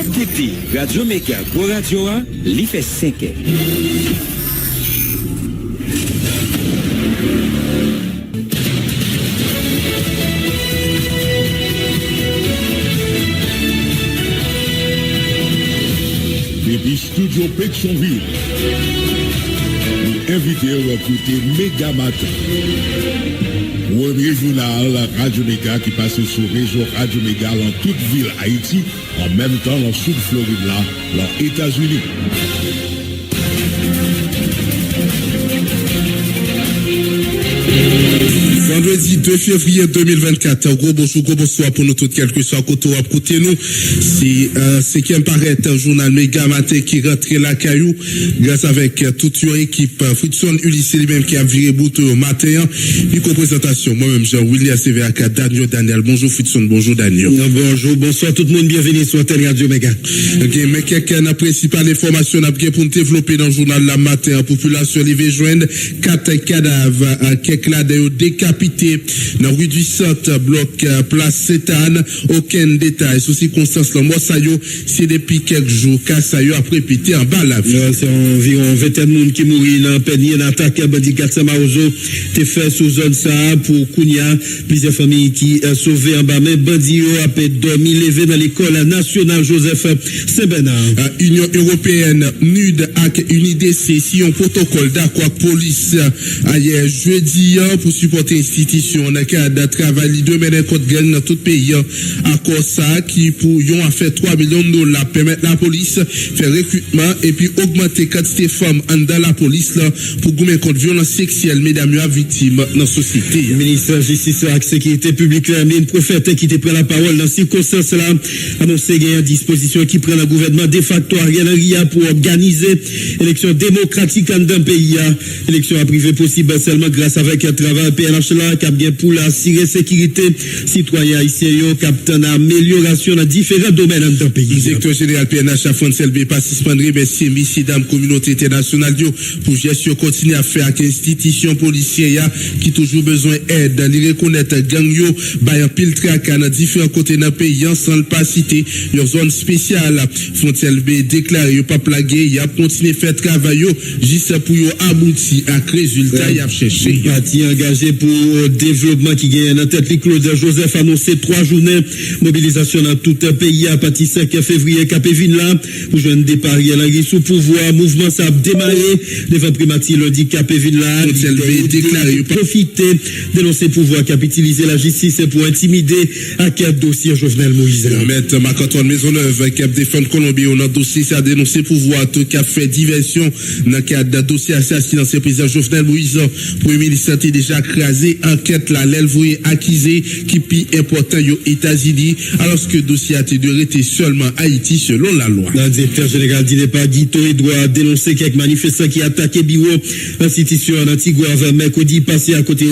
RTP, Radio Mega, pour Radio A, li fait 5 ans. Depuis Studio Pétionville, nous invitons à écouter Méga Matin. Premier journal Radio Méga qui passe sur réseau Radio Méga dans toute ville Haïti, en même temps dans Sud Floride là, dans les États-Unis. Vendredi 2 février 2024, gros bonsoir pour nous tous, quel que soit côté à côté nous. C'est qui apparaît un journal Méga Matin qui rentre la caillou, grâce avec toute une équipe, Fritson Ulysse lui-même qui a viré bout au matin. Une présentation, moi-même, Jean-William CVAK, Daniel. Bonjour Fritson, bonjour Daniel. Bonjour, bonsoir tout le monde, bienvenue sur Tel Radio Méga. Ok, mais quelqu'un principale information pour nous développer dans le journal la matin, la population live joindre 4 cadavres, quelques là d'ailleurs décapités dans rue du Centre, bloc place Sétane. Aucun détail sur circonstances là. Moi, ça y est, c'est depuis quelques jours qu'à ça y est après pété en bas la vie. C'est environ 20 personnes qui mourent dans Pénier, dans l'attaque à Bandi 400 Maozo. T'es fait sous zone ça pour Kounia. Plusieurs familles qui sauvées en bas. Mais Bandi a pu dormir, levé dans l'école nationale Joseph Saint-Bernard. Union européenne, NUD avec UNIDC, si un protocole d'accord police hier jeudi pour supporter institution dans le cadre de travail de mener contre gang dans tout le pays. À cause ça, qui pour yon a fait 3 millions de dollars permettre la police faire recrutement et puis augmenter quantité de femmes dans la police là pour gommer contre violence sexuelle mesdames victimes dans la société. Le ministre de la Justice et de la Sécurité publique, Lamine Prophète, qui te prend la parole dans ces circonstances là, annoncé qu'il y a une disposition qui prend le gouvernement de facto Ariel Henry pour organiser élection démocratique dans le pays. Élection à privé possible seulement grâce avec un travail PNH là, qui a bien pour assurer sécurité citoyen haïtien, qui a une amélioration dans différents domaines dans le pays. Le directeur général PNH à France LB pas suspendre, merci messieurs dames communauté internationale pour gestion continue à faire avec institution policière qui toujours besoin d'aide, de reconnaître gang yo, bayan pile traque dans différents côtés dans le pays sans le pas citer, une zone spéciale. France LB déclaré pas plagué, il a continué faire travail juste pour aboutir à résultat, il a cherché. Parti engagé pour développement qui gagne en tête, Claude Joseph annoncé 3 journées mobilisation dans tout le pays à partir 5 février Capéville là pour joindre départ Henry sous pouvoir mouvement ça a démarré devant primatie lundi Capéville là déclaré profiter dénoncer pouvoir capitaliser la justice pour intimider à quel dossier Jovenel Moïse. Maître Marc-Antoine Maisonneuve qui a défendu Colombie on a dossier ça a dénoncé pouvoir tout qui a fait diversion dans le cadre d'un dossier assassinat ancien président Jovenel Moïse. Premier ministre a déjà crasé enquête là l'éleveur accusé qui plus important aux États-Unis alors que le dossier a été arrêté seulement Haïti selon la loi. Le directeur général dit pas Guito doit dénoncer quelques manifestants qui attaquaient bureau institution Antigua mercredi passé à côté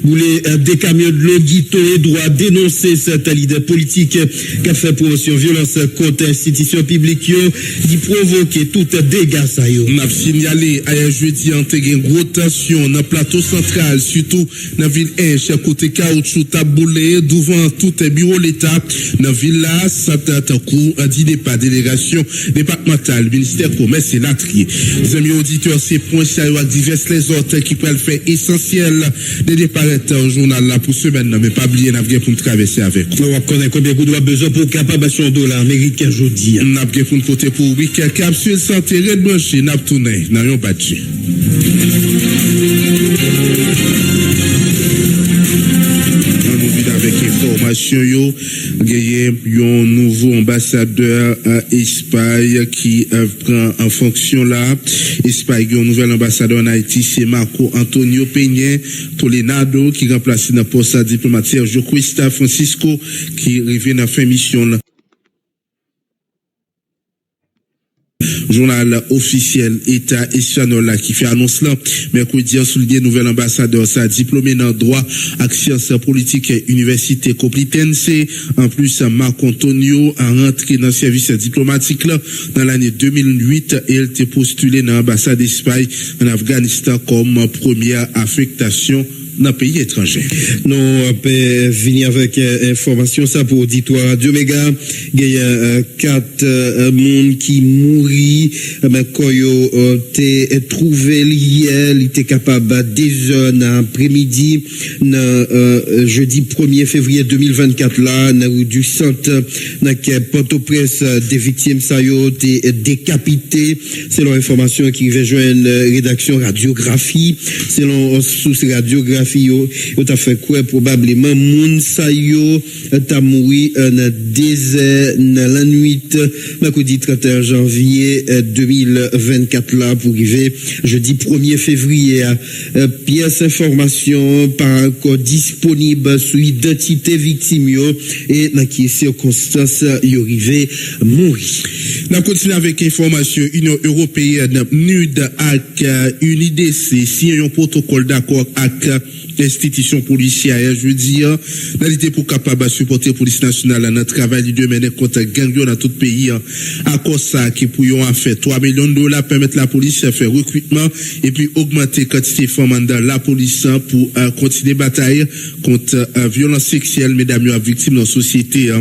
bouler des camions de l'eau. Guito doit dénoncer cette leader politique qui a fait promotion violence contre institution publique qui provoque tout dégâts ça yo. On a signalé hier jeudi intégré une gros tension dans le plateau central surtout dans la ville H côté caoutchouc taboulé devant tout les bureaux l'État dans la ville là ça coup a dit pas délégation départementale ministère commerce et l'atelier. Les amis auditeurs ces points ça avec divers les autres qui peuvent faire essentiel de déparaître au journal là pour semaine mais pas oublier naviguer pour traverser avec. On connaît combien de doit besoin pour capable acheter $1 américain aujourd'hui. Naviguer pour côté pour week-end capsule santé red branché n'a tourné dans un badge. Avec information yo gagné un nouveau ambassadeur à Espagne qui prend en fonction là. Espagne un nouvel ambassadeur en Haïti c'est Marco Antonio Peña Tolenado qui remplace dans poste diplomatique Joaquista Francisco qui revient dans fin mission là. Journal officiel État espagnol qui fait annonce là mercredi a souligné nouvel ambassadeur ça diplômé dans droit et sciences politiques université Complutense en plus Marc Antonio a rentré dans le service diplomatique là dans l'année 2008 et il était postulé dans l'ambassade d'Espagne en Afghanistan comme première affectation dans le pays étranger. Nous avons fini avec information ça pour auditoire Radio Méga. Il y a 4 personnes qui mourent. Mais quand ils ont trouvé hier, ils étaient capables déjà dans l'après-midi, jeudi 1er février 2024 là, du centre dans Port-au-Prince des victimes ça ont été décapitées. Selon information qui rejoignent rédaction radiographie, selon source radiographie, yo a fait quoi probablement moun sa yo t'a mouri dans désert dans la nuit mercredi 31 janvier 2024 là pour arriver jeudi 1er février. Pièce information par encore disponible sur identité victime yo et dans qui circonstances yo arrivé mourir. On continue avec information Union européenne NUD avec UNIDC signé un protocole d'accord avec l'institution policière jeudi dans l'idée pour capable supporter police nationale dans le travail de mener contre gang dans tout pays à cause ça qui pour yon a fait 3 millions de dollars permettre la police à faire recrutement et puis augmenter quantité femmes dans la police pour continuer bataille contre violence sexuelle mesdames victimes dans la société.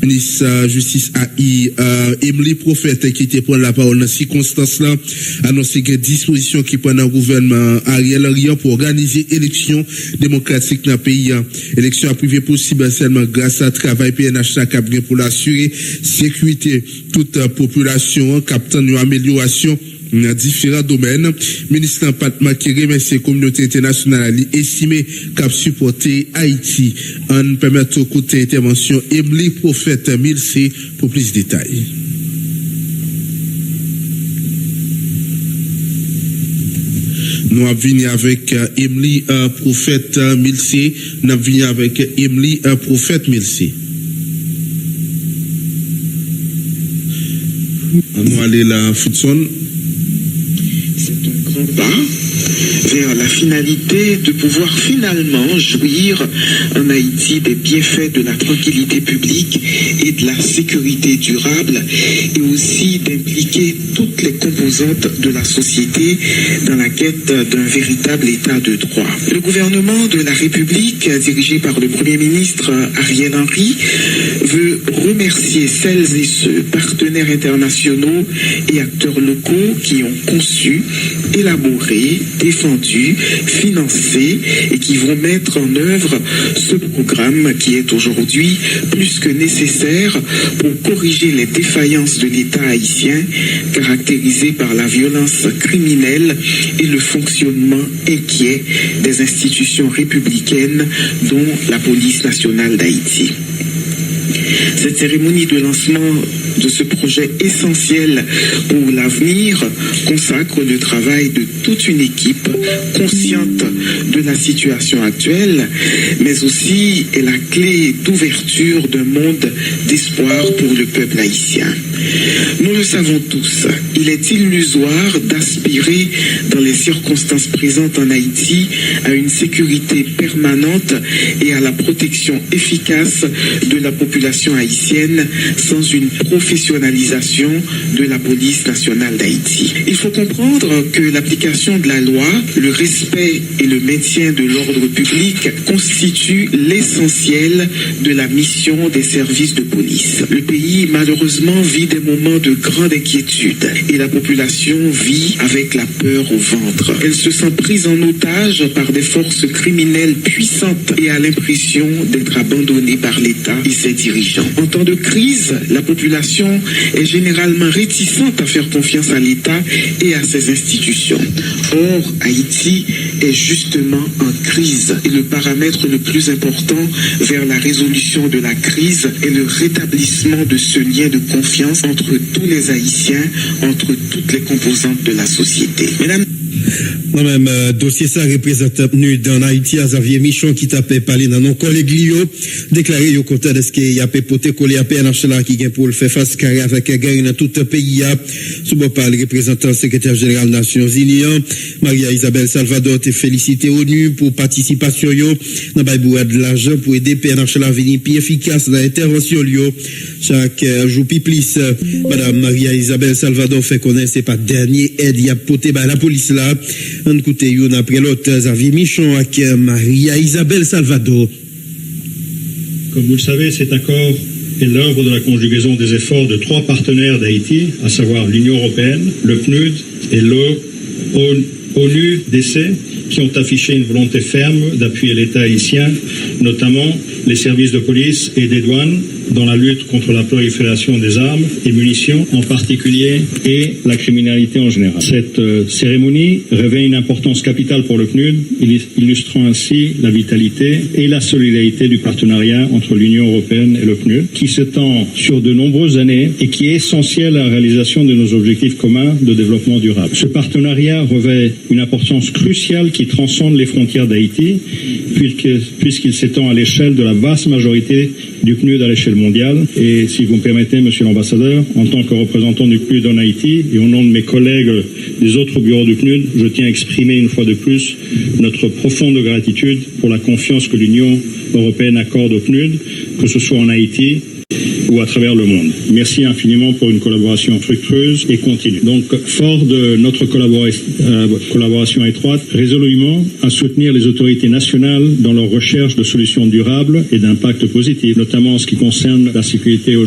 Ministre justice AI Emily Prophète qui était prendre la parole dans ces circonstances là annoncé que disposition qui prend le gouvernement Ariel Henry pour organiser élection démocratique dans le pays. Élection à privé possible seulement grâce à travail PNH qui pour l'assurer sécurité toute population captant une amélioration dans différents domaines. Ministre Patma qui remercie la communauté internationale estimé qu'a supporté Haïti en permettant au côté intervention Emily Prophète 1000C pour plus de détails. Nous avons venu avec Emily Prophète 1000C. Nous avons venu avec Emily Prophète 1000C. Nous allons la Footson. C'est un grand pas vers la finalité de pouvoir finalement jouir en Haïti des bienfaits de la tranquillité publique et de la sécurité durable et aussi d'impliquer toutes les composantes de la société dans la quête d'un véritable état de droit. Le gouvernement de la République, dirigé par le Premier ministre Ariel Henry, veut remercier celles et ceux, partenaires internationaux et acteurs locaux qui ont conçu, élaboré, défendu, financé et qui vont mettre en œuvre ce programme qui est aujourd'hui plus que nécessaire pour corriger les défaillances de l'État haïtien caractérisé par la violence criminelle et le fonctionnement inquiet des institutions républicaines dont la police nationale d'Haïti. Cette cérémonie de lancement de ce projet essentiel pour l'avenir consacre le travail de toute une équipe consciente de la situation actuelle, mais aussi est la clé d'ouverture d'un monde d'espoir pour le peuple haïtien. Nous le savons tous, il est illusoire d'aspirer dans les circonstances présentes en Haïti à une sécurité permanente et à la protection efficace de la population haïtienne sans une professionnalisation de la police nationale d'Haïti. Il faut comprendre que l'application de la loi, le respect et le maintien de l'ordre public constituent l'essentiel de la mission des services de police. Le pays, malheureusement, vit des moments de grande inquiétude et la population vit avec la peur au ventre. Elle se sent prise en otage par des forces criminelles puissantes et a l'impression d'être abandonnée par l'État et ses dirigeants. En temps de crise, la population est généralement réticente à faire confiance à l'État et à ses institutions. Or, Haïti est justement en crise et le paramètre le plus important vers la résolution de la crise est le rétablissement de ce lien de confiance entre tous les Haïtiens, entre toutes les composantes de la société. Mesdames, moi-même, dossier ça représente venu dans Haïti à Xavier Michon qui t'a parlé dans nos collègues Lio, déclaré au côté de ce qu'il y a poté collé à PNH là qui vient pour le faire face carré avec un gain dans tout le pays. Sous par le représentant secrétaire général des Nations Unies, Maria Isabelle Salvador te félicité ONU pour participation yo dans baïboué de l'argent pour aider PNH là venir plus efficace dans l'intervention Lio. Chaque jour plus, Madame Maria Isabelle Salvador fait connaître c'est pas dernier aide y a poté par la police là là. Un côté, yon après l'autre, Xavier Michon avec Maria Isabelle Salvador. Comme vous le savez, cet accord est l'œuvre de la conjugaison des efforts de 3 partenaires d'Haïti, à savoir l'Union européenne, le PNUD et l'ONU-DC, qui ont affiché une volonté ferme d'appuyer l'État haïtien, notamment les services de police et des douanes, dans la lutte contre la prolifération des armes et munitions en particulier et la criminalité en général. Cette cérémonie revêt une importance capitale pour le PNUD, illustrant ainsi la vitalité et la solidarité du partenariat entre l'Union européenne et le PNUD, qui s'étend sur de nombreuses années et qui est essentiel à la réalisation de nos objectifs communs de développement durable. Ce partenariat revêt une importance cruciale qui transcende les frontières d'Haïti, puisqu'il s'étend à l'échelle de la vaste majorité du PNUD à l'échelle mondiale. Et si vous me permettez, monsieur l'ambassadeur, en tant que représentant du PNUD en Haïti et au nom de mes collègues des autres bureaux du PNUD, je tiens à exprimer une fois de plus notre profonde gratitude pour la confiance que l'Union européenne accorde au PNUD, que ce soit en Haïti ou à travers le monde. Merci infiniment pour une collaboration fructueuse et continue. Donc, fort de notre collaboration étroite, résolument à soutenir les autorités nationales dans leur recherche de solutions durables et d'impact positif, notamment en ce qui concerne la sécurité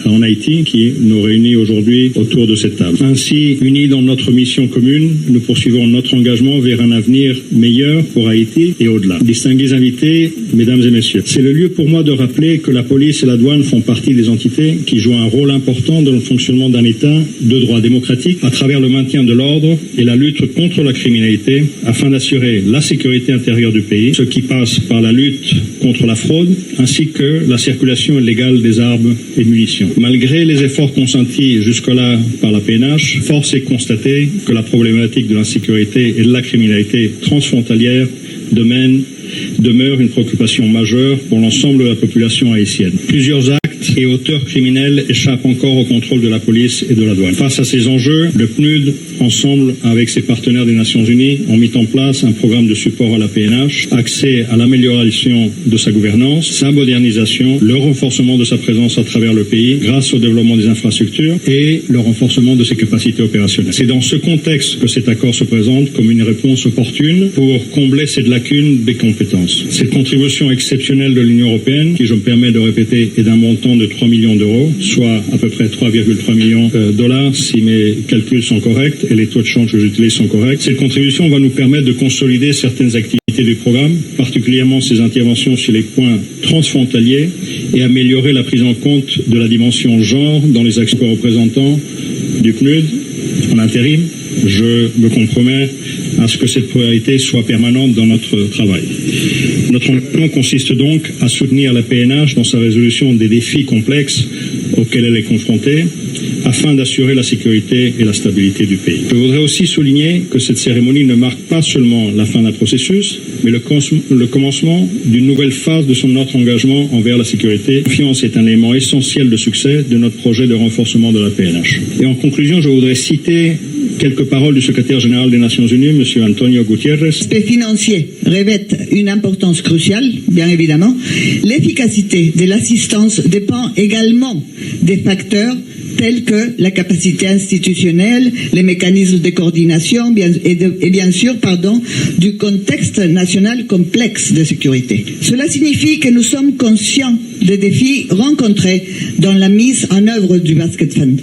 en Haïti, qui nous réunit aujourd'hui autour de cette table. Ainsi, unis dans notre mission commune, nous poursuivons notre engagement vers un avenir meilleur pour Haïti et au-delà. Distingués invités, mesdames et messieurs, c'est le lieu pour moi de rappeler que la police et la douane font partie des entités qui jouent un rôle important dans le fonctionnement d'un État de droit démocratique à travers le maintien de l'ordre et la lutte contre la criminalité afin d'assurer la sécurité intérieure du pays, ce qui passe par la lutte contre la fraude ainsi que la circulation illégale des armes et munitions. Malgré les efforts consentis jusque-là par la PNH, force est de constater que la problématique de l'insécurité et de la criminalité transfrontalière demeure une préoccupation majeure pour l'ensemble de la population haïtienne. Plusieurs actes et auteurs criminels échappent encore au contrôle de la police et de la douane. Face à ces enjeux, le PNUD, ensemble avec ses partenaires des Nations Unies, ont mis en place un programme de support à la PNH, axé à l'amélioration de sa gouvernance, sa modernisation, le renforcement de sa présence à travers le pays grâce au développement des infrastructures et le renforcement de ses capacités opérationnelles. C'est dans ce contexte que cet accord se présente comme une réponse opportune pour combler cette lacune des compétences. Cette contribution exceptionnelle de l'Union européenne, qui je me permets de répéter, est d'un montant de 3 millions d'euros, soit à peu près 3,3 millions de dollars si mes calculs sont corrects et les taux de change que j'utilise sont corrects. Cette contribution va nous permettre de consolider certaines activités du programme, particulièrement ses interventions sur les points transfrontaliers et améliorer la prise en compte de la dimension genre dans les actions représentants du PNUD en intérim. Je me compromets à ce que cette priorité soit permanente dans notre travail. Notre engagement consiste donc à soutenir la PNH dans sa résolution des défis complexes auxquels elle est confrontée, afin d'assurer la sécurité et la stabilité du pays. Je voudrais aussi souligner que cette cérémonie ne marque pas seulement la fin d'un processus, mais le commencement d'une nouvelle phase de notre engagement envers la sécurité. La confiance est un élément essentiel de succès de notre projet de renforcement de la PNH. Et en conclusion, je voudrais citer quelques paroles du secrétaire général des Nations Unies, M. Antonio Gutiérrez. L'aspect financier revêt une importance cruciale, bien évidemment. L'efficacité de l'assistance dépend également des facteurs tels que la capacité institutionnelle, les mécanismes de coordination et bien sûr, du contexte national complexe de sécurité. Cela signifie que nous sommes conscients des défis rencontrés dans la mise en œuvre du Basket Fund.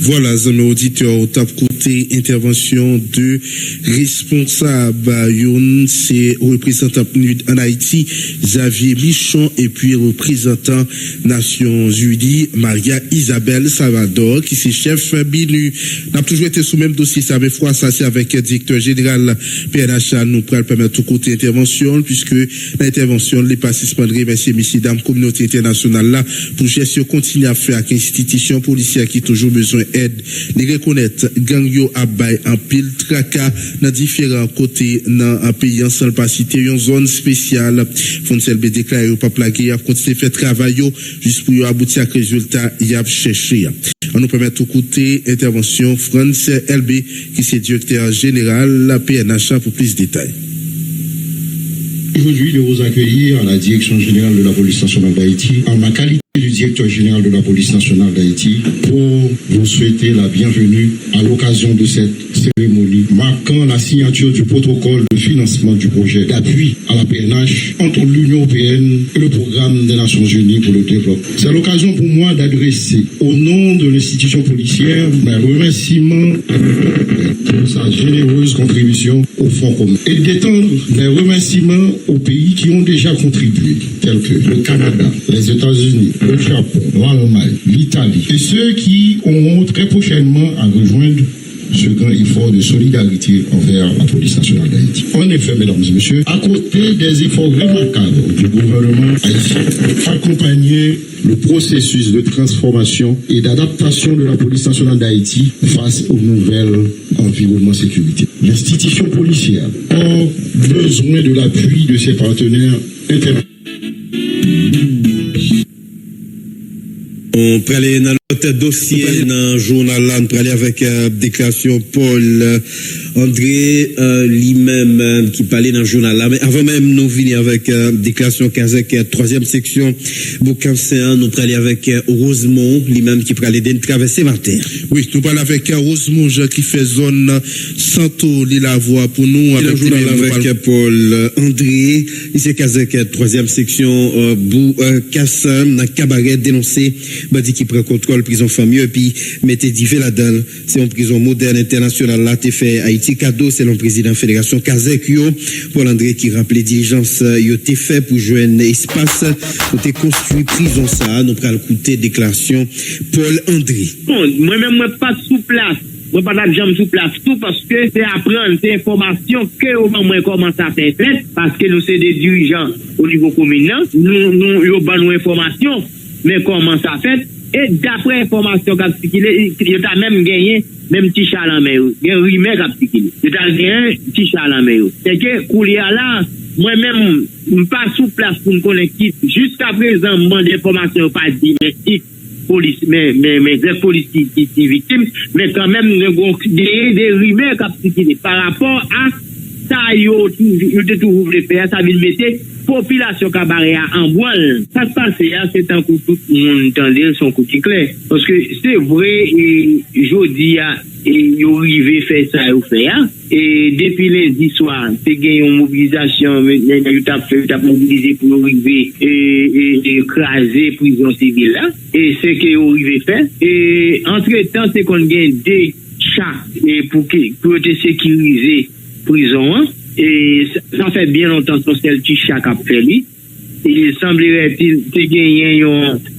Voilà, amis auditeurs, au top côté intervention de responsable Youn, c'est représentant PNUD en Haïti, Xavier Michon, et puis représentant Nations Unies, Maria Isabelle Salvador, qui c'est chef BINU. N'a toujours été sous même dossier, ça avait fois, ça c'est avec le directeur général PNH, nous pourrons permettre tout côté intervention, puisque l'intervention, les participants de remercier messieurs, dames, communauté internationale là, pour gestion continue à faire avec institutions policières qui toujours besoin aide, les reconnaître gang yo abay en pile traka dans différents côtés dans un pays sans pas citer une zone spéciale Foncel B déclaré pas plagué a continuer faire travail juste pour aboutir à résultat y a cherché. On nous permet tout côté intervention France LB qui c'est directeur général la PNH pour plus de détails. Aujourd'hui de vous accueillir à la direction générale de la police nationale d'Haïti en ma qualité du directeur général de la police nationale d'Haïti pour vous souhaiter la bienvenue à l'occasion de cette cérémonie marquant la signature du protocole de financement du projet d'appui à la PNH entre l'Union européenne et le programme des Nations Unies pour le développement. C'est l'occasion pour moi d'adresser au nom de l'institution policière mes remerciements pour sa généreuse contribution au fonds commun et d'étendre mes remerciements aux pays qui ont déjà contribué, tels que le Canada, les États-Unis, le Japon, l'Allemagne, l'Italie et ceux qui auront très prochainement à rejoindre ce grand effort de solidarité envers la police nationale d'Haïti. En effet, mesdames et messieurs, à côté des efforts remarquables du gouvernement haïtien, accompagner le processus de transformation et d'adaptation de la police nationale d'Haïti face au nouvel environnement sécuritaire. L'institution policière a besoin de l'appui de ses partenaires internationaux. On peut aller dans l'autre dossier, dans le journal là, on peut aller avec déclaration Paul André, lui-même qui parlait dans le journal là. Mais avant même, nous venons avec déclaration Kazek, troisième section, Boucansin, nous peut aller avec Rosemont, lui-même qui peut aller d'une traversée matin. Oui, nous parlons avec Rosemont qui fait zone Santo Lilavoie pour nous. Avec le journal avec Paul André, ici Kazek, troisième section, Boucansin, dans cabaret dénoncé. Badi qui prend contrôle prison famille et puis mettez divers là-dedans. C'est une prison moderne internationale là t'es fait Haïti cadeau selon le président fédération Kazek yo Paul André qui rappelait diligence yo t'es fait pour joindre espace pour te construire prison ça nous pral écouter déclaration Paul André. Bon, moi-même moi pas sous place. Moi pas de jambe sous place tout parce que c'est apprendre c'est information que au moment moi commence à faire parce que nous c'est des dirigeants au niveau communal nous yo ban nous information mais comment ça fait et d'après information qu'a circulé il a même gagné même petit chat en mer il y a un rumeur qu'a circulé il a gagné petit chat en mer c'est que coulia là moi-même pas sous place pour me connaître jusqu'à présent mon information pas dit mais police mais police qui victime mais quand même des rumeurs qu'a circulé par rapport à ça yo toujours voulu faire ça veut mettre population cabaret en voile. Ça se passe, c'est un coup tout le monde entendait son coup clair. Parce que c'est vrai, et jeudi, ils ont arrivé faire ça ou faire. Et depuis lundi soir, c'est gagné une mobilisation, ils ont mobilisé pour arriver et écraser prison civile là. Et c'est qu'ils ont arrivé faire. Et entre-temps, c'est qu'on gagne des chats pour te sécuriser prison. Et ça fait bien longtemps que c'est le petit chat qui a fait lui. Il semblerait-il que gagné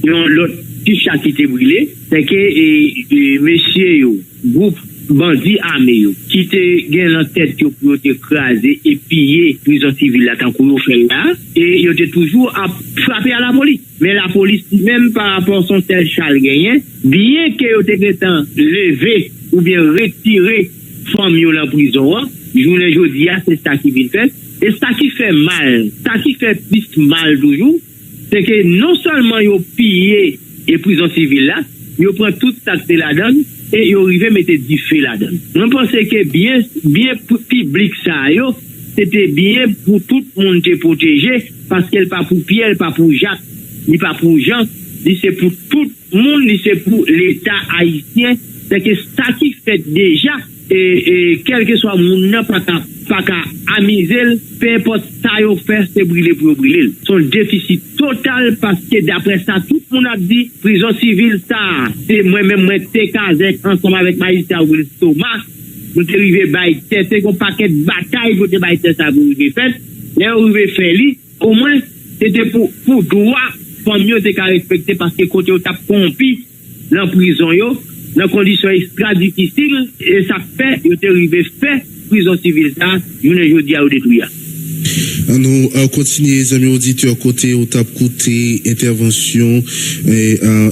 l'autre petit chat qui était brûlé. C'est que messieurs, groupe bandits armés, qui était gagné en tête pour écraser et piller prison civile là, tant qu'on fait là. Et il était toujours à frapper à la police. Mais la police, même par rapport à son tel chat gagné, bien qu'il était levé ou bien retiré famille dans la prison, journée jeudi, c'est ça qui vient faire. Et ça qui fait mal, ça qui fait plus mal toujours, c'est que non seulement ils ont pillé les prisons civiles là, ils prennent tout ça que là-dedans et ils arrivent à mettre du feu là-dedans. On pensait que bien pour le public ça, c'était bien pour tout le monde te protéger parce qu'elle pas pour Pierre, pas pour Jacques, ni pas pour Jean, c'est pour tout le monde, c'est pour l'État haïtien. C'est que ça qui fait déjà et quel que soit mon nom pas qu'à amuser, peu importe ça yo fait c'est brûler pour brûler. Son déficit total parce que d'après ça tout le monde a dit prison civile ça c'est moi-même moi t'es casé ensemble avec magistrat Will Thomas nous t'es arrivé bail c'est un paquet de bataille pour te bail ça pour arriver fait là arrivé fait lui au moins c'était pour droit pour mieux te respecter parce que côté t'a pompi dans prison yo dans conditions extra difficiles et ça fait il est arrivé fait prison civile ça jeudi à détruire. Nous continuons, les amis auditeurs, côté au tap côté intervention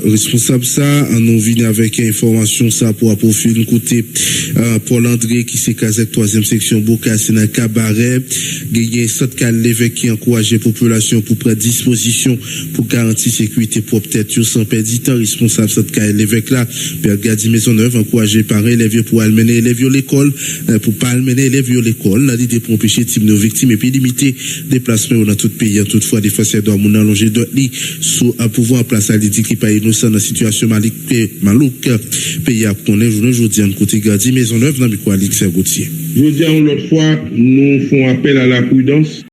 responsable ça, nous venons avec information ça pour approfondir côté Paul André qui s'est casé troisième section Bocassin dans cabaret, gagné cette l'évêque qui encourage la population pour prendre disposition pour garantir sécurité pour peut-être sans perdre du temps responsable cette l'évêque là, Père Gadi Maisonneuve encourager parents élèves pour amener élèves à l'école pour pas amener élèves à l'école, là l'idée pour empêcher type de victimes et puis limiter déplacement dans tout pays. Toutefois, défenseur doit moun allonger d'autres lits sous un pouvoir place à dit qui pas innocent dans la situation malouk. Pays a connaît journée aujourd'hui en côté Gadi Maisonneuve dans micro Alix Gauthier. Je dis l'autre fois, nous faisons appel à la prudence.